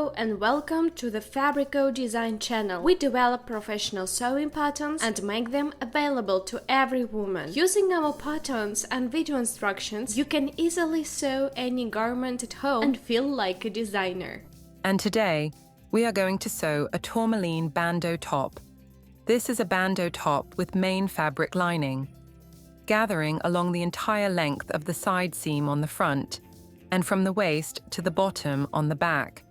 Hello and welcome to the Fabrico.Design channel. We develop professional sewing patterns and make them available to every woman. Using our patterns and video instructions, you can easily sew any garment at home and feel like a designer. And today, we are going to sew a Tourmaline Bandeau top. This is a bandeau top with main fabric lining, gathering along the entire length of the side seam on the front and from the waist to the bottom on the back.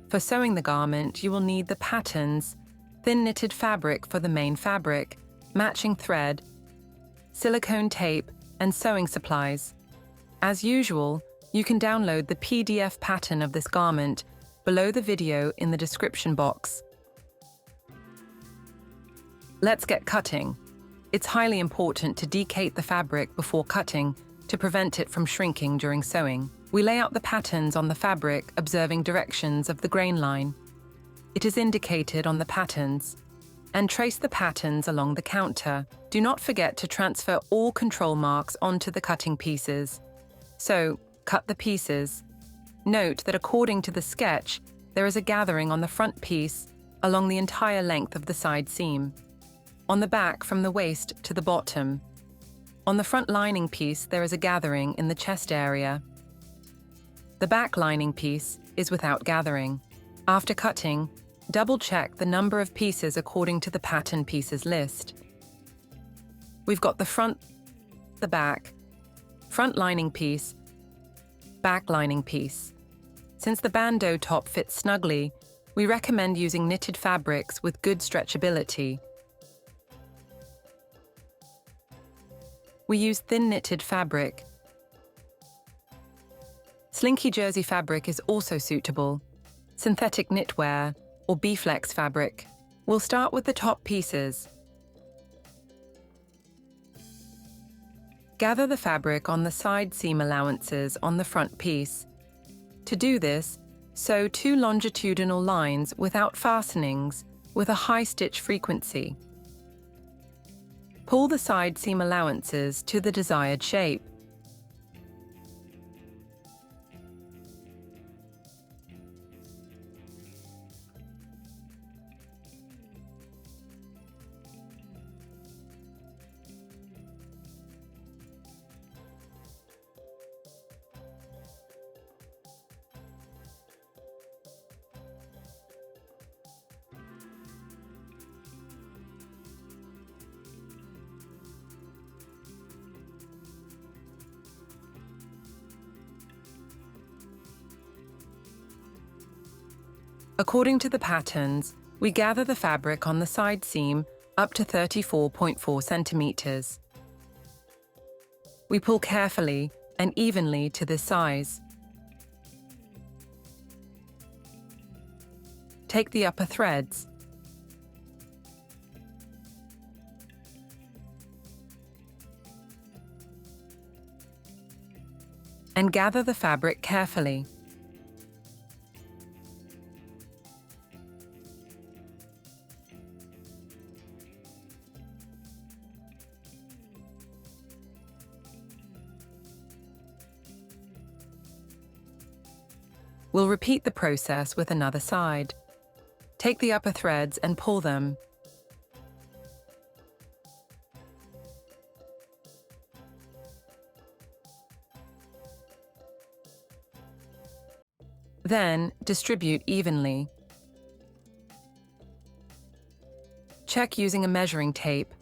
For sewing the garment, you will need the patterns, thin knitted fabric for the main fabric, matching thread, silicone tape, and sewing supplies. As usual, you can download the PDF pattern of this garment below the video in the description box. Let's get cutting. It's highly important to decate the fabric before cutting to prevent it from shrinking during sewing. We lay out the patterns on the fabric, observing directions of the grain line. It is indicated on the patterns. And trace the patterns along the counter. Do not forget to transfer all control marks onto the cutting pieces. So, cut the pieces. Note that according to the sketch, there is a gathering on the front piece along the entire length of the side seam. On the back from the waist to the bottom. On the front lining piece, there is a gathering in the chest area. The back lining piece is without gathering. After cutting, double-check the number of pieces according to the pattern pieces list. We've got the front, the back, front lining piece, back lining piece. Since the bandeau top fits snugly, we recommend using knitted fabrics with good stretchability. We use thin knitted fabric. Slinky jersey fabric is also suitable. Synthetic knitwear or B-flex fabric. We'll start with the top pieces. Gather the fabric on the side seam allowances on the front piece. To do this, sew 2 longitudinal lines without fastenings with a high stitch frequency. Pull the side seam allowances to the desired shape. According to the patterns, we gather the fabric on the side seam up to 34.4 centimeters. We pull carefully and evenly to this size. Take the upper threads. And gather the fabric carefully. We'll repeat the process with another side. Take the upper threads and pull them. Then, distribute evenly. Check using a measuring tape.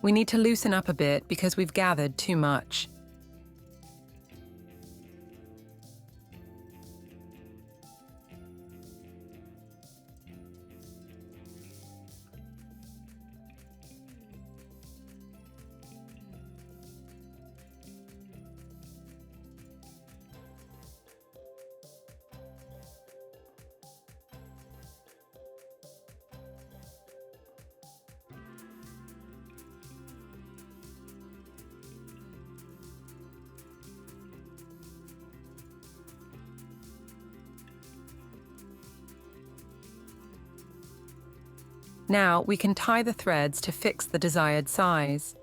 We need to loosen up a bit because we've gathered too much. Now we can tie the threads to fix the desired size.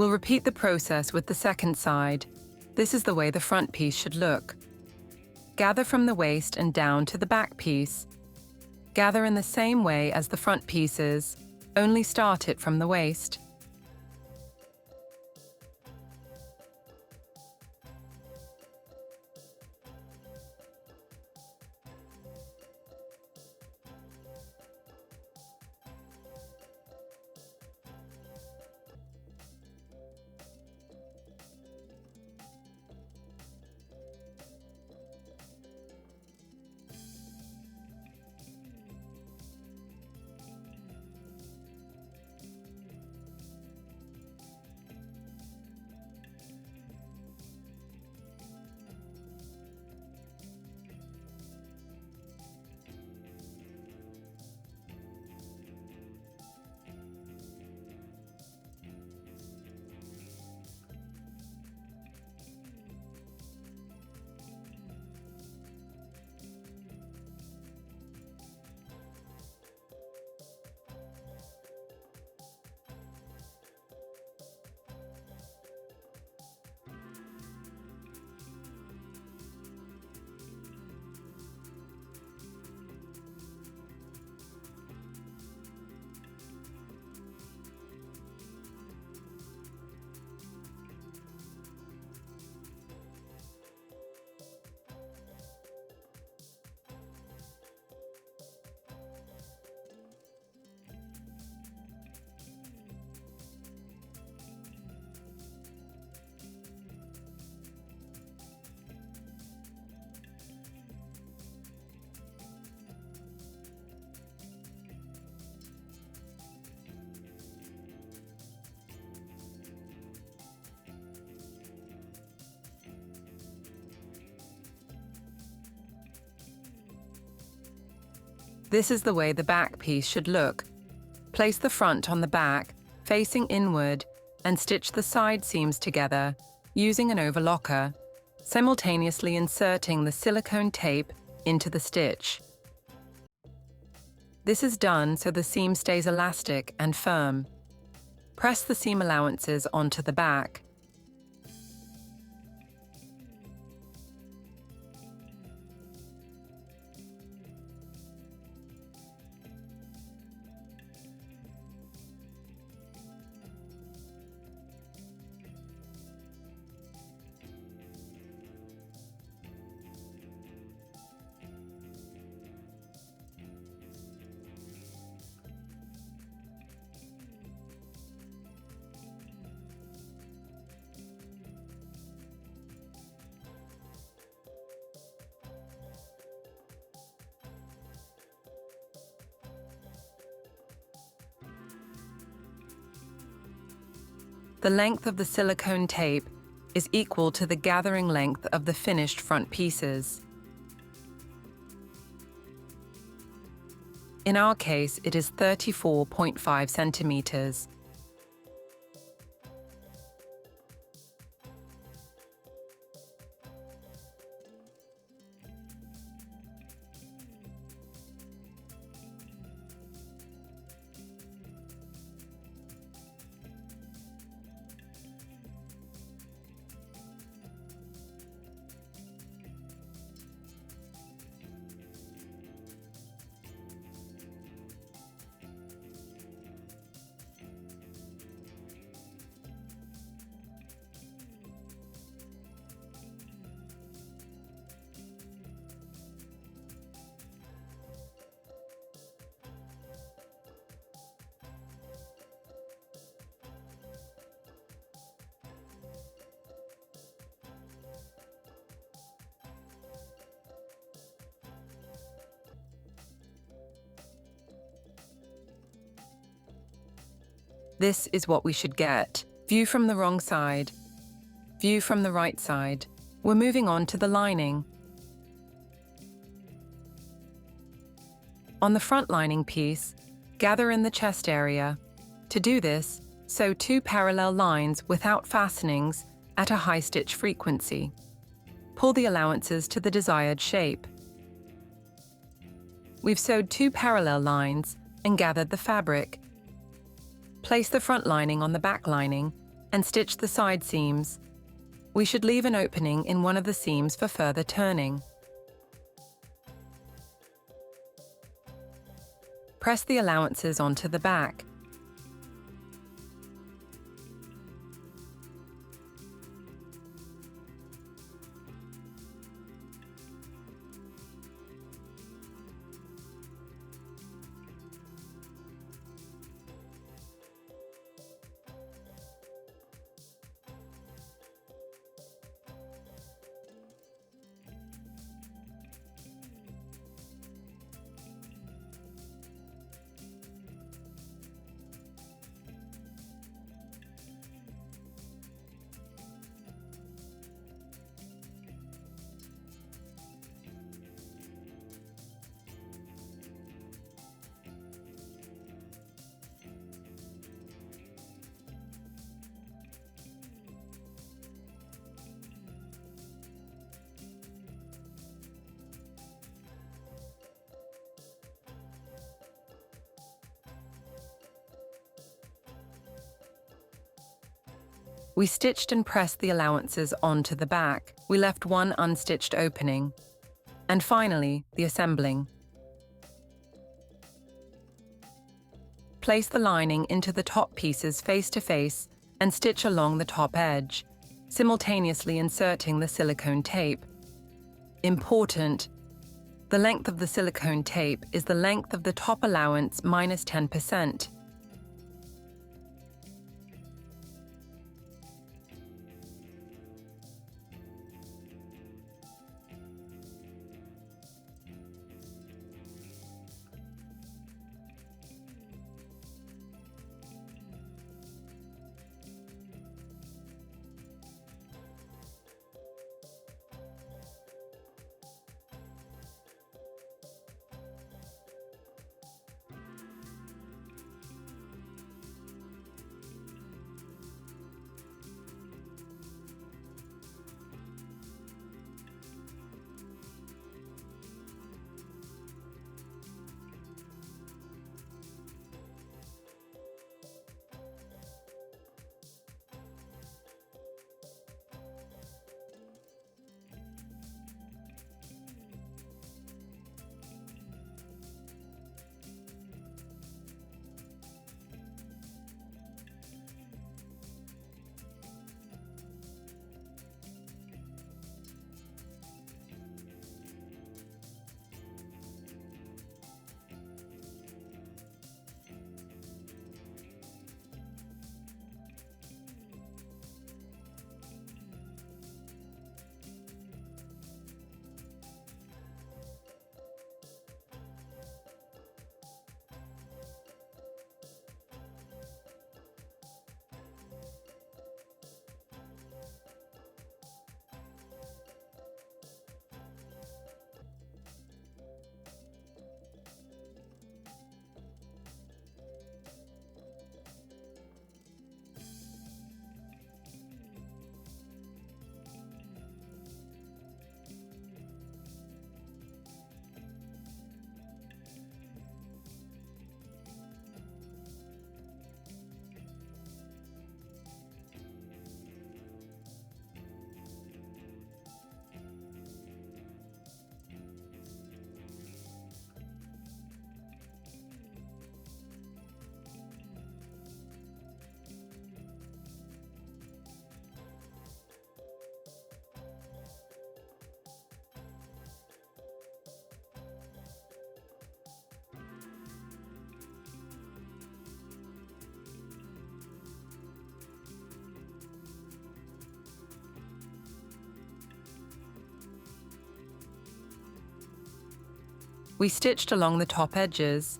We'll repeat the process with the second side. This is the way the front piece should look. Gather from the waist and down to the back piece. Gather in the same way as the front pieces, only start it from the waist. This is the way the back piece should look. Place the front on the back, facing inward, and stitch the side seams together using an overlocker, simultaneously inserting the silicone tape into the stitch. This is done so the seam stays elastic and firm. Press the seam allowances onto the back. The length of the silicone tape is equal to the gathering length of the finished front pieces. In our case, it is 34.5 centimeters. This is what we should get. View from the wrong side. View from the right side. We're moving on to the lining. On the front lining piece, gather in the chest area. To do this, sew 2 parallel lines without fastenings at a high stitch frequency. Pull the allowances to the desired shape. We've sewed 2 parallel lines and gathered the fabric. Place the front lining on the back lining and stitch the side seams. We should leave an opening in one of the seams for further turning. Press the allowances onto the back. We stitched and pressed the allowances onto the back. We left one unstitched opening. And finally, the assembling. Place the lining into the top pieces face to face and stitch along the top edge, simultaneously inserting the silicone tape. Important: the length of the silicone tape is the length of the top allowance minus 10%. We stitched along the top edges.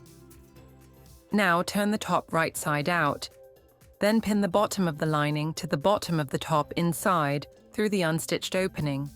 Now turn the top right side out. Then pin the bottom of the lining to the bottom of the top inside through the unstitched opening.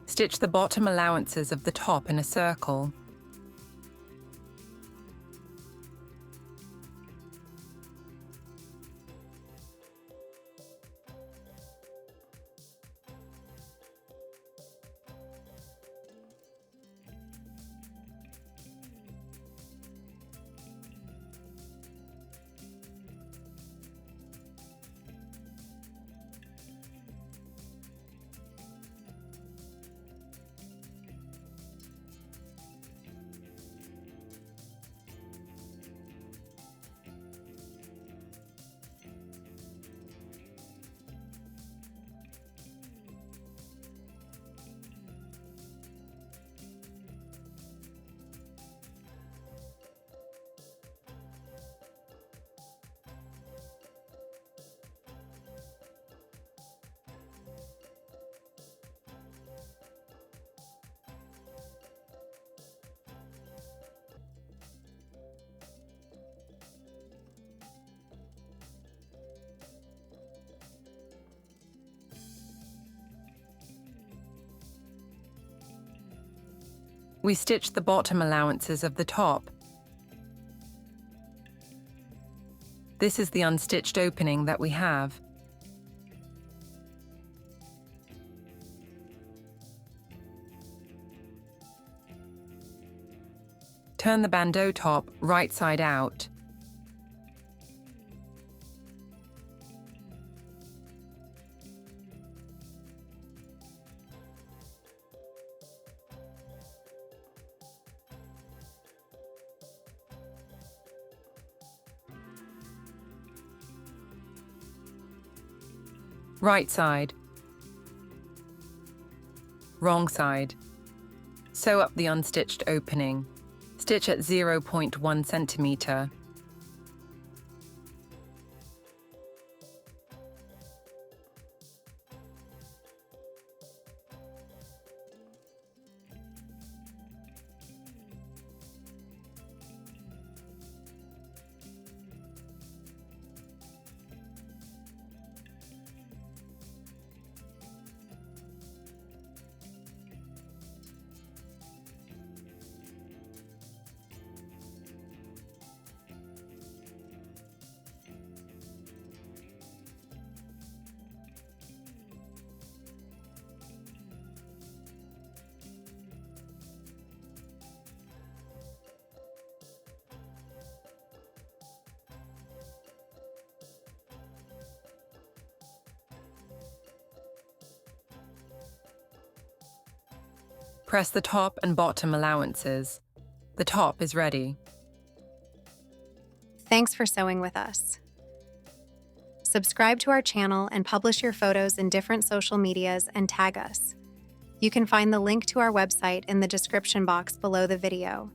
Stitch the bottom allowances of the top in a circle. We stitch the bottom allowances of the top. This is the unstitched opening that we have. Turn the bandeau top right side out. Right side. Wrong side. Sew up the unstitched opening. Stitch at 0.1 centimeter. Press the top and bottom allowances. The top is ready. Thanks for sewing with us. Subscribe to our channel and publish your photos in different social medias and tag us. You can find the link to our website in the description box below the video.